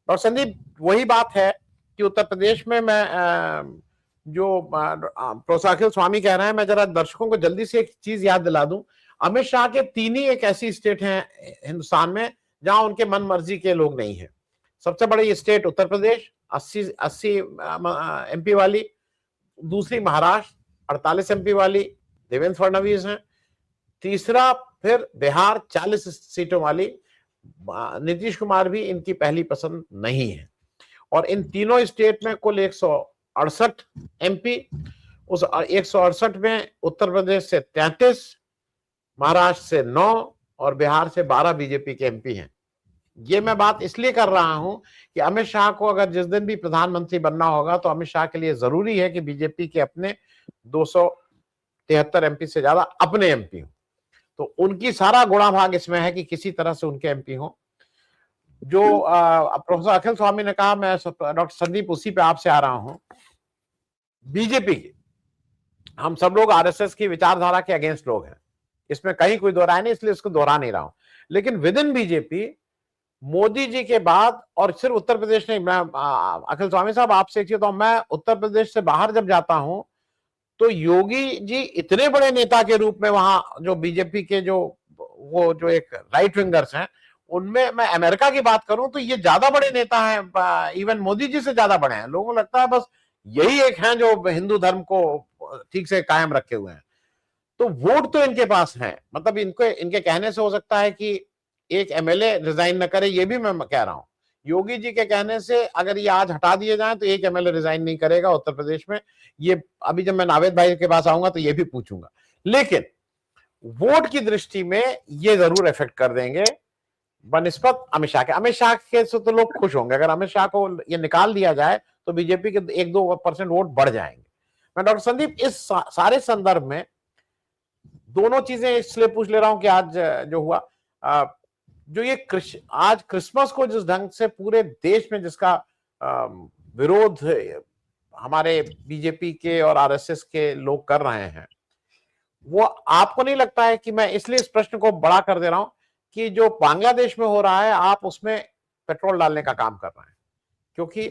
और संदीप, वही बात है कि उत्तर प्रदेश में मैं जो प्रोफेसर अखिल स्वामी कह रहे हैं, मैं जरा दर्शकों को जल्दी से एक चीज याद दिला दूं। अमित शाह के 3 ही एक ऐसी स्टेट हैं हिंदुस्तान में जहां उनके मन मर्जी के लोग नहीं है। सबसे बड़ी स्टेट उत्तर प्रदेश 80 एमपी वाली, दूसरी महाराष्ट्र 48 एमपी वाली देवेंद्र फडणवीस हैं, तीसरा फिर बिहार 40 सीटों वाली नीतीश कुमार भी इनकी पहली पसंद नहीं है। और इन तीनों स्टेट में कुल 168 एमपी, उस 168 में उत्तर प्रदेश से 33, महाराष्ट्र से 9 और बिहार से 12 बीजेपी के एमपी हैं। ये मैं बात इसलिए कर रहा हूं कि अमित शाह को अगर जिस दिन भी प्रधानमंत्री बनना होगा तो अमित शाह के लिए जरूरी है कि बीजेपी के अपने 273 एमपी से ज्यादा अपने एमपी हो। तो उनकी सारा गुणा भाग इसमें है कि किसी तरह से उनके एमपी हो। जो प्रोफेसर अखिल स्वामी ने कहा, मैं डॉक्टर संदीप उसी पे आपसे आ रहा हूं। बीजेपी की, हम सब लोग आरएसएस की विचारधारा के अगेंस्ट लोग हैं, इसमें कहीं कोई दोहराए नहीं, इसलिए इसको दोहरा नहीं रहा हूं। लेकिन with in BJP Modi ji के बाद, और सिर्फ उत्तर प्रदेश नहीं, मैं अखिल स्वामी साहब आपसे एक चीज बताऊं, मैं उत्तर प्रदेश से बाहर जब जाता हूं तो योगी जी इतने बड़े नेता के रूप में वहां जो बीजेपी के वो जो एक राइट विंगर्स हैं, उनमें मैं अमेरिका की बात करूं तो ये ज्यादा बड़े नेता हैं, इवन मोदी जी से ज्यादा बड़े हैं। लोगों को लगता है बस यही एक हैं जो हिंदू धर्म को ठीक से कायम रखे हुए हैं। तो वोट तो इनके पास है, मतलब इनके कहने से हो सकता है कि एक एमएलए रिजाइन न करे, ये भी मैं कह रहा हूं। योगी जी के कहने से अगर ये आज हटा दिए जाए तो एक एमएलए रिजाइन नहीं करेगा उत्तर प्रदेश में। ये अभी जब मैं नावेद भाई के पास आऊंगा तो ये भी पूछूंगा। लेकिन वोट की दृष्टि में ये जरूर इफेक्ट कर देंगे बनिस्बत अमित शाह के। अमित शाह के से तो लोग खुश होंगे, अगर अमित शाह को ये निकाल दिया जाए तो बीजेपी के 1-2% वोट बढ़ जाएंगे। मैं डॉक्टर संदीप इस सारे संदर्भ में दोनों चीजें इसलिए पूछ ले रहा हूं कि आज जो हुआ, जो ये आज क्रिसमस को जिस ढंग से पूरे देश में जिसका विरोध हमारे बीजेपी के और आरएसएस के लोग कर रहे हैं, वो आपको नहीं लगता है कि, मैं इसलिए इस प्रश्न को बड़ा कर दे रहा हूं कि जो बांग्लादेश में हो रहा है आप उसमें पेट्रोल डालने का काम कर रहे हैं? क्योंकि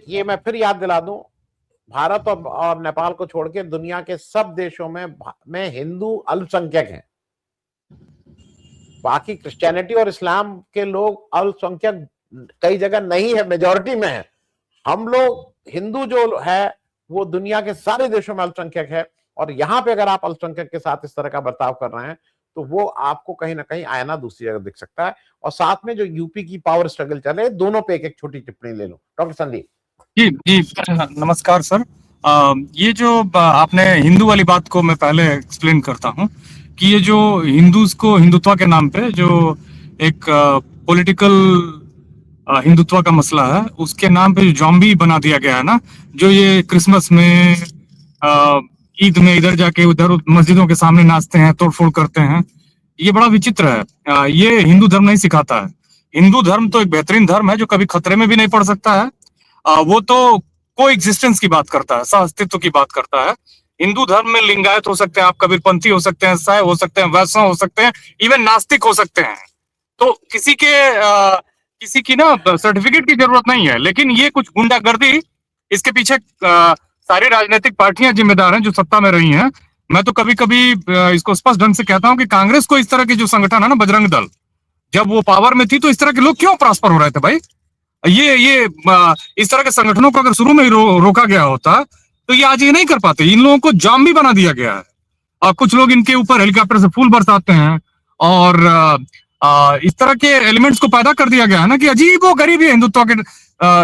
ये मैं फिर याद दिला दूं, भारत और नेपाल को छोड़ के दुनिया के सब देशों में हिंदू अल्पसंख्यक हैं। बाकी क्रिश्चियनिटी और इस्लाम के लोग अल्पसंख्यक कई जगह नहीं है, मेजॉरिटी में है। हम लोग हिंदू जो है वो दुनिया के सारे देशों में अल्पसंख्यक है, और यहां पे अगर आप अल्पसंख्यक के साथ इस तरह का बर्ताव कर रहे हैं तो वो आपको कहीं ना कहीं आईना दूसरी जगह दिख सकता है। और साथ में जो यूपी की पावर स्ट्रगल चल रही है, दोनों पे एक छोटी टिप्पणी ले लो डॉक्टर संदीप जी। नमस्कार सर। ये जो आपने हिंदू वाली बात को मैं पहले एक्सप्लेन करता हूँ कि ये जो हिंदूज को हिंदुत्व के नाम पे जो एक पॉलिटिकल हिंदुत्व का मसला है, उसके नाम पे जो जॉम्बी बना दिया गया है ना, जो ये क्रिसमस में ईद में इधर जाके उधर मस्जिदों के सामने नाचते हैं, तोड़फोड़ करते हैं, ये बड़ा विचित्र है। ये हिंदू धर्म नहीं सिखाता है। हिंदू धर्म तो एक बेहतरीन धर्म है जो कभी खतरे में भी नहीं पड़ सकता है। वो तो को एग्जिस्टेंस की बात करता है, सह अस्तित्व की बात करता है। हिंदू धर्म में लिंगायत हो सकते हैं, आप कबीरपंथी हो सकते हैं, साय हो सकते हैं, वैष्णव हो सकते हैं, इवन नास्तिक हो सकते हैं। तो किसी की ना सर्टिफिकेट की जरूरत नहीं है। लेकिन ये कुछ गुंडागर्दी, इसके पीछे सारी राजनीतिक पार्टियां जिम्मेदार हैं जो सत्ता में रही हैं। मैं तो कभी कभी इसको स्पष्ट ढंग से कहता हूं कि कांग्रेस को इस तरह के जो संगठन है ना, बजरंग दल, जब वो पावर में थी तो इस तरह के लोग क्यों प्रॉस्पर हो रहे थे भाई? ये इस तरह के संगठनों को अगर शुरू में ही रोका गया होता तो ये आज ये नहीं कर पाते। इन लोगों को जॉम्बी बना दिया गया है, और कुछ लोग इनके ऊपर हेलीकॉप्टर से फूल बरसाते हैं, और इस तरह के एलिमेंट्स को पैदा कर दिया गया है ना कि अजीब वो गरीब ही हिंदुत्व के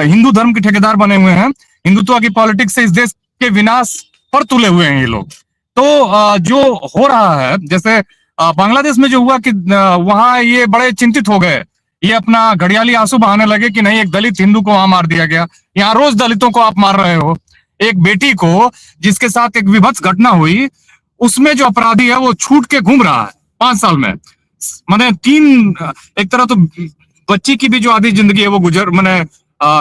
हिंदू धर्म के ठेकेदार बने हुए हैं। हिंदुत्व की पॉलिटिक्स से इस देश के विनाश पर तुले हुए हैं ये लोग। तो जो हो रहा है, जैसे बांग्लादेश में जो हुआ कि वहां ये बड़े चिंतित हो गए, ये अपना घड़ियाली आंसू बहाने लगे कि नहीं, एक दलित हिंदू को वहां मार दिया गया। यहाँ रोज दलितों को आप मार रहे हो। एक बेटी को जिसके साथ एक विभत्स घटना हुई, उसमें जो अपराधी है वो छूट के घूम रहा है 5 साल में। माने एक तरह तो बच्ची की भी जो आधी जिंदगी है वो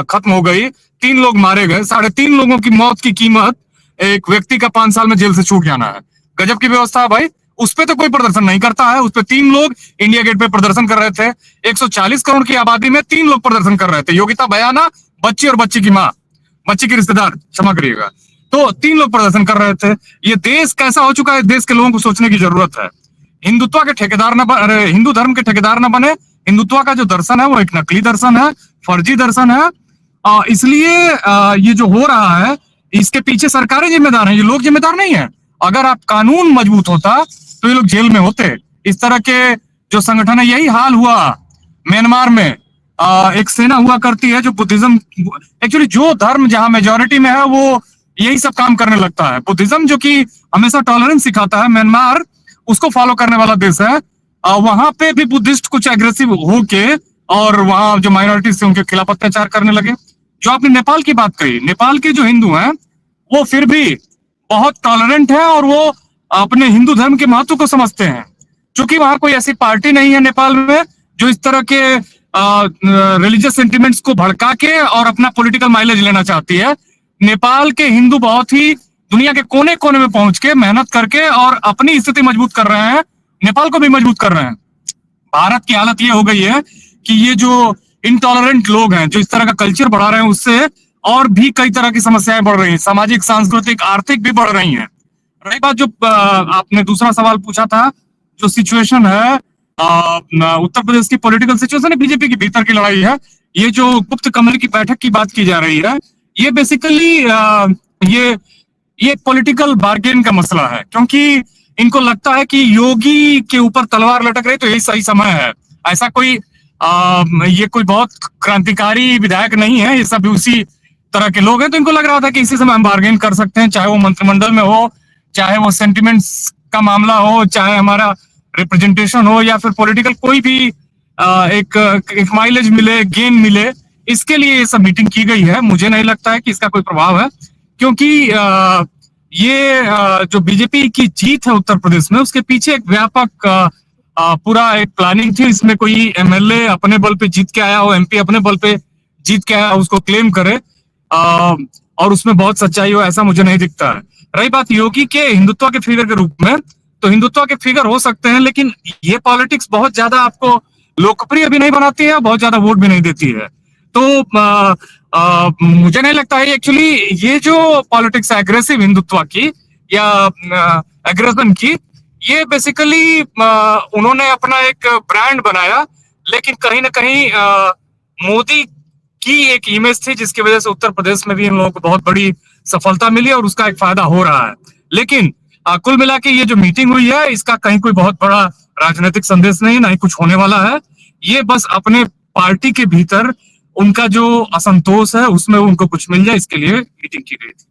खत्म हो गई। 3 लोग मारे गए, 3.5 लोगों की मौत की कीमत एक व्यक्ति का 5 साल में जेल से छूट जाना है। गजब की व्यवस्था है भाई। उस पे तो कोई प्रदर्शन नहीं करता है। उस पे 3 लोग इंडिया गेट पे प्रदर्शन कर रहे थे। 140 करोड़ की आबादी में 3 लोग प्रदर्शन कर रहे थे, योगिता बयाना, बच्ची और बच्ची की माँ, बच्ची की रिश्तेदार, क्षमा करिएगा। तो 3 लोग प्रदर्शन कर रहे थे। ये देश कैसा हो चुका है, देश के लोगों को सोचने की जरूरत है। हिंदुत्व के ठेकेदार न बने, हिंदू धर्म के ठेकेदार न बने। हिंदुत्व का जो दर्शन है वो एक नकली दर्शन है, फर्जी दर्शन है। इसलिए ये जो हो रहा है इसके पीछे सरकारें जिम्मेदार हैं, ये लोग जिम्मेदार नहीं है। अगर आप कानून मजबूत होता तो ये लोग जेल में होते। इस तरह के जो संगठन है, यही हाल हुआ म्यांमार में। एक सेना हुआ करती है जो बुद्धिज्म, एक्चुअली जो धर्म जहां मेजोरिटी में है वो यही सब काम करने लगता है। बुद्धिज्म जो कि हमेशा टॉलरेंस सिखाता है, म्यांमार उसको फॉलो करने वाला देश है। वहां पे भी बुद्धिस्ट कुछ एग्रेसिव होके और वहां जो माइनॉरिटीज थे उनके खिलाफ अत्याचार करने लगे। जो आपने नेपाल की बात कही, नेपाल के जो हिंदू हैं वो फिर भी बहुत टॉलरेंट है और वो अपने हिंदू धर्म के महत्व को समझते हैं। क्योंकि वहां कोई ऐसी पार्टी नहीं है नेपाल में जो इस तरह के रिलीजियस सेंटिमेंट्स को भड़का के और अपना पॉलिटिकल माइलेज लेना चाहती है। नेपाल के हिंदू बहुत ही दुनिया के कोने कोने में पहुंच के मेहनत करके और अपनी स्थिति मजबूत कर रहे हैं, नेपाल को भी मजबूत कर रहे हैं। भारत की हालत ये हो गई है कि ये जो इनटॉलरेंट लोग हैं, जो इस तरह का कल्चर बढ़ा रहे हैं, उससे और भी कई तरह की समस्याएं बढ़ रही हैं, सामाजिक, सांस्कृतिक, आर्थिक भी बढ़ रही हैं। रही बात जो आपने दूसरा सवाल पूछा था, जो सिचुएशन है उत्तर प्रदेश की पॉलिटिकल सिचुएशन है, बीजेपी की भीतर की लड़ाई है। ये जो गुप्त कमरे की बैठक की बात की जा रही है, ये बेसिकली ये पॉलिटिकल बार्गेन का मसला है। क्योंकि इनको लगता है कि योगी के ऊपर तलवार लटक रही तो यही सही समय है। ऐसा कोई ये कोई बहुत क्रांतिकारी विधायक नहीं है, ये सब उसी तरह के लोग हैं। तो इनको लग रहा था कि इसी समय हम बार्गेन कर सकते हैं, चाहे वो मंत्रिमंडल में हो, चाहे वो सेंटिमेंट्स का मामला हो, चाहे हमारा रिप्रेजेंटेशन हो, या फिर पॉलिटिकल कोई भी एक माइलेज मिले, गेन मिले, इसके लिए ये सब मीटिंग की गई है। मुझे नहीं लगता है कि इसका कोई प्रभाव है, क्योंकि ये जो बीजेपी की जीत है उत्तर प्रदेश में, उसके पीछे एक व्यापक पूरा एक प्लानिंग थी। इसमें कोई एमएलए अपने बल पे जीत के आया हो, एमपी अपने बल पे जीत के आया हो, उसको क्लेम करे और उसमें बहुत सच्चाई हो, ऐसा मुझे नहीं दिखता है। रही बात योगी के हिंदुत्व के फिगर के रूप में, तो हिंदुत्व के फिगर हो सकते हैं, लेकिन ये पॉलिटिक्स बहुत ज्यादा आपको लोकप्रिय भी नहीं बनाती है, बहुत ज्यादा वोट भी नहीं देती है। तो मुझे नहीं लगता है एक्चुअली ये जो पॉलिटिक्स है एग्रेसिव हिंदुत्व की या एग्रेशन की, ये बेसिकली उन्होंने अपना एक ब्रांड बनाया, लेकिन कहीं ना कहीं मोदी की एक इमेज थी जिसकी वजह से उत्तर प्रदेश में भी इन लोगों को बहुत बड़ी सफलता मिली और उसका एक फायदा हो रहा है। लेकिन कुल मिला के ये जो मीटिंग हुई है, इसका कहीं कोई बहुत बड़ा राजनीतिक संदेश नहीं, ना ही कुछ होने वाला है। ये बस अपने पार्टी के भीतर उनका जो असंतोष है उसमें उनको कुछ मिल जाए, इसके लिए मीटिंग की गई थी।